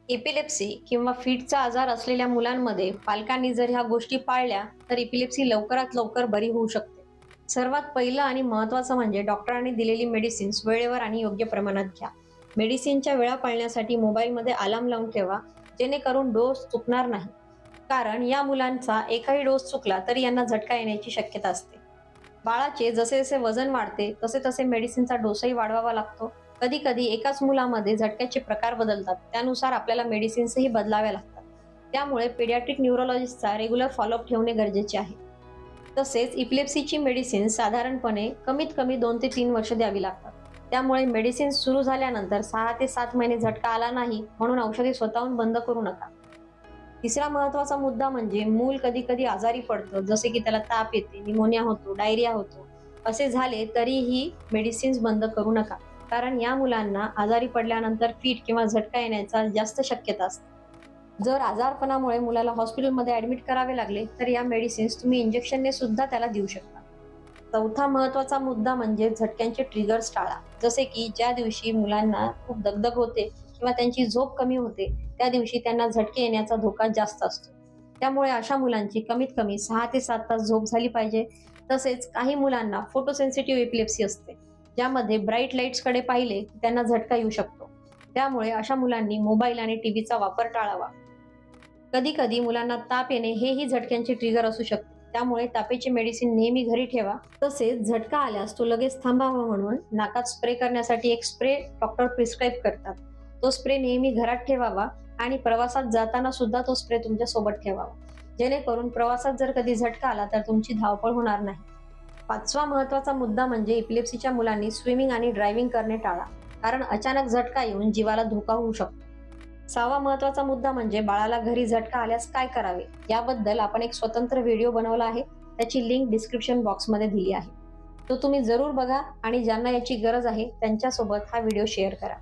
Epilepsy किंवा फिटचा आजार असलेल्या मुलांमध्ये पालकांनी जर ह्या गोष्टी पाळल्या तर एपिलेप्सी लवकरात लवकर बरी होऊ शकते. सर्वात पहिलं आणि महत्त्वाचं म्हणजे डॉक्टरांनी दिलेली मेडिसिन्स वेळेवर आणि योग्य प्रमाणात घ्या. मेडिसिनच्या वेळा पाळण्यासाठी मोबाईलमध्ये अलार्म लावून ठेवा, जेणेकरून डोस चुकणार नाही. कारण या मुलांचा एकही डोस चुकला तरी यांना झटका येण्याची शक्यता असते. बाळाचे जसे जसे वजन वाढते तसे तसे मेडिसिनचा डोसही वाढवावा लागतो. कधी कधी एकाच मुलामध्ये झटक्याचे प्रकार बदलतात, त्यानुसार आपल्याला मेडिसिन्सही बदलाव्या लागतात. त्यामुळे पेडियाट्रिक न्यूरोलॉजिस्टचा रेग्युलर फॉलोअप ठेवणे गरजेचे आहे. तसेच इपिलेप्सीची मेडिसिन साधारणपणे कमीत कमी 2 ते 3 वर्ष द्यावी लागतात. त्यामुळे मेडिसिन सुरू झाल्यानंतर 6 ते 7 महिने झटका आला नाही म्हणून औषधे स्वतःहून बंद करू नका. तिसरा महत्त्वाचा मुद्दा म्हणजे मूल कधी कधी आजारी पडतं, जसे की त्याला ताप येते, निमोनिया होतो, डायरिया होतो. असे झाले तरीही मेडिसिन्स बंद करू नका. कारण या मुलांना आजारी पडल्यानंतर फिट किंवा झटका येण्याचा जास्त शक्यता असते. जर आजारपणामुळे मुलाला हॉस्पिटलमध्ये ऍडमिट करावे लागले तर या मेडिसिन्स तुम्ही इंजेक्शनने सुद्धा त्याला देऊ शकता. चौथा महत्त्वाचा मुद्दा म्हणजे झटक्यांचे ट्रिगर्स टाळा. जसे की ज्या दिवशी मुलांना खूप दगदग होते किंवा त्यांची झोप कमी होते, त्या दिवशी त्यांना झटके येण्याचा धोका जास्त असतो. त्यामुळे अशा मुलांची कमीत कमी 6 ते 7 तास झोप झाली पाहिजे. तसेच काही मुलांना फोटोसेन्सिटिव्ह एपिलेप्सी असते, ज्यामध्ये ब्राईट लाईट्सकडे पाहिले की त्यांना झटका येऊ शकतो. त्यामुळे अशा मुलांनी मोबाईल आणि टीव्हीचा वापर टाळावा. कधी कधी मुलांना ताप येणे हेही झटक्यांचे ट्रिगर असू शकते. त्यामुळे तापेची मेडिसिन नेहमी घरी ठेवा. तसेच झटका आल्यास तो लगेच थांबावा म्हणून नाकात स्प्रे करण्यासाठी एक स्प्रे डॉक्टर प्रिस्क्राईब करतात. तो स्प्रे नेहमी घरात ठेवावा आणि प्रवासात जाताना सुद्धा तो स्प्रे तुमच्या सोबत ठेवावा, जेणेकरून प्रवासात जर कधी झटका आला तर तुमची धावपळ होणार नाही. पाचवा महत्त्वाचा मुद्दा म्हणजे एपिलेप्सीच्या मुलांनी स्विमिंग आणि ड्रायव्हिंग करणे टाळा. कारण अचानक झटका येऊन जीवाला धोका होऊ शकतो. सहावा महत्त्वाचा मुद्दा म्हणजे बाळाला घरी झटका आल्यास काय करावे, याबद्दल आपण एक स्वतंत्र व्हिडिओ बनवला आहे. त्याची लिंक डिस्क्रिप्शन बॉक्समध्ये दिली आहे. तो तुम्ही जरूर बघा आणि ज्यांना याची गरज आहे त्यांच्यासोबत हा व्हिडिओ शेअर करा.